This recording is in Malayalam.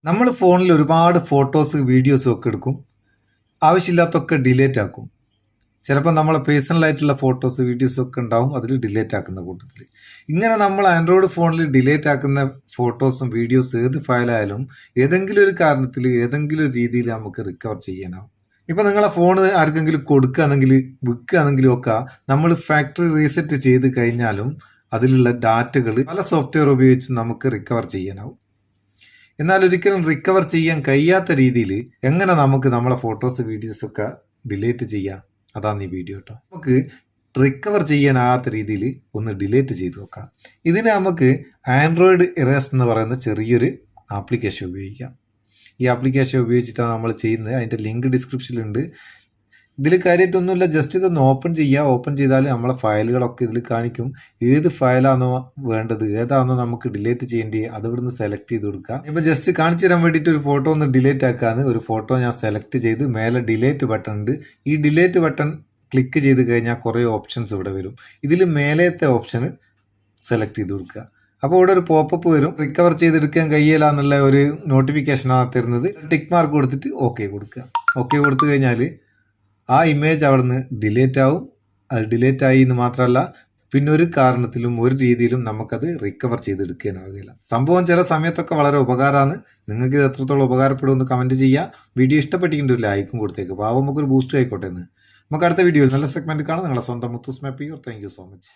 നമ്മൾ ഫോണിൽ ഒരുപാട് ഫോട്ടോസ് വീഡിയോസും ഒക്കെ എടുക്കും. ആവശ്യമില്ലാത്തൊക്കെ ഡിലേറ്റ് ആക്കും. ചിലപ്പോൾ നമ്മളെ പേഴ്സണൽ ആയിട്ടുള്ള ഫോട്ടോസ് വീഡിയോസും ഒക്കെ ഉണ്ടാവും അതിൽ ഡിലേറ്റ് ആക്കുന്ന കൂട്ടത്തിൽ. ഇങ്ങനെ നമ്മൾ ആൻഡ്രോയിഡ് ഫോണിൽ ഡിലേറ്റ് ആക്കുന്ന ഫോട്ടോസും വീഡിയോസും ഏത് ഫയലായാലും ഏതെങ്കിലും ഒരു കാരണത്തിൽ ഏതെങ്കിലും ഒരു രീതിയിൽ നമുക്ക് റിക്കവർ ചെയ്യാനാവും. ഇപ്പം നിങ്ങളെ ഫോൺ ആർക്കെങ്കിലും കൊടുക്കുകയാണെങ്കിൽ വിൽക്കുകയാണെങ്കിലും ഒക്കെ നമ്മൾ ഫാക്ടറി റീസെറ്റ് ചെയ്ത് കഴിഞ്ഞാലും അതിലുള്ള ഡാറ്റകൾ പല സോഫ്റ്റ്വെയർ ഉപയോഗിച്ച് നമുക്ക് റിക്കവർ ചെയ്യാനാവും. എന്നാൽ ഒരിക്കലും റിക്കവർ ചെയ്യാൻ കഴിയാത്ത രീതിയിൽ എങ്ങനെ നമുക്ക് നമ്മളെ ഫോട്ടോസ് വീഡിയോസ് ഒക്കെ ഡിലേറ്റ് ചെയ്യാം, അതാണ് ഈ വീഡിയോ കേട്ടോ. നമുക്ക് റിക്കവർ ചെയ്യാനാകാത്ത രീതിയിൽ ഒന്ന് ഡിലേറ്റ് ചെയ്ത് നോക്കാം. ഇതിന് നമുക്ക് ആൻഡ്രോയിഡ് ഇറേസ് എന്ന് പറയുന്ന ചെറിയൊരു ആപ്ലിക്കേഷൻ ഉപയോഗിക്കാം. ഈ ആപ്ലിക്കേഷൻ ഉപയോഗിച്ചിട്ടാണ് നമ്മൾ ചെയ്യുന്നത്. അതിൻ്റെ ലിങ്ക് ഡിസ്ക്രിപ്ഷനിലുണ്ട്. ഇതിൽ കാര്യമായിട്ടൊന്നുമില്ല, ജസ്റ്റ് ഇതൊന്ന് ഓപ്പൺ ചെയ്യുക. ഓപ്പൺ ചെയ്താൽ നമ്മളെ ഫയലുകളൊക്കെ ഇതിൽ കാണിക്കും. ഏത് ഫയലാണോ വേണ്ടത്, ഏതാണോ നമുക്ക് ഡിലേറ്റ് ചെയ്യേണ്ടത്, അത് ഇവിടുന്ന് സെലക്ട് ചെയ്ത് കൊടുക്കുക. ഇപ്പോൾ ജസ്റ്റ് കാണിച്ചു തരാൻ വേണ്ടിയിട്ട് ഒരു ഫോട്ടോ ഒന്ന് ഡിലേറ്റ് ആക്കാന്ന് ഒരു ഫോട്ടോ ഞാൻ സെലക്ട് ചെയ്ത് മേലെ ഡിലേറ്റ് ബട്ടൺ ഉണ്ട്. ഈ ഡിലേറ്റ് ബട്ടൺ ക്ലിക്ക് ചെയ്ത് കഴിഞ്ഞാൽ കുറേ ഓപ്ഷൻസ് ഇവിടെ വരും. ഇതിൽ മേലത്തെ ഓപ്ഷൻ സെലക്ട് ചെയ്ത് കൊടുക്കുക. അപ്പോൾ ഇവിടെ ഒരു പോപ്പപ്പ് വരും. റിക്കവർ ചെയ്തെടുക്കാൻ കഴിയില്ല എന്നുള്ള ഒരു നോട്ടിഫിക്കേഷനാണ് തരുന്നത്. ടിക്ക് മാർക്ക് കൊടുത്തിട്ട് ഓക്കെ കൊടുക്കുക. ഓക്കെ കൊടുത്തു കഴിഞ്ഞാൽ ആ ഇമേജ് അവിടെ നിന്ന് ഡിലേറ്റ് ആവും. അത് ഡിലേറ്റ് ആയി എന്ന് മാത്രമല്ല, പിന്നെ ഒരു കാരണത്തിലും ഒരു രീതിയിലും നമുക്കത് റിക്കവർ ചെയ്തെടുക്കാനാവുകയില്ല. സംഭവം ചില സമയത്തൊക്കെ വളരെ ഉപകാരമാണ്. നിങ്ങൾക്ക് ഇത് എത്രത്തോളം ഉപകാരപ്പെടുമെന്ന് കമൻറ്റ് ചെയ്യുക. വീഡിയോ ഇഷ്ടപ്പെട്ടിട്ടുണ്ട് ഒരു ലൈക്കും കൊടുത്തേക്ക്. അപ്പോൾ നമുക്കൊരു ബൂസ്റ്റ് ആയിക്കോട്ടെ എന്ന്. നമുക്ക് അടുത്ത വീഡിയോയിൽ നല്ല സെഗ്മെൻറ്റ് കാണാം. നിങ്ങളെ സ്വന്തം Muthoos Meppayur. Thank you so much.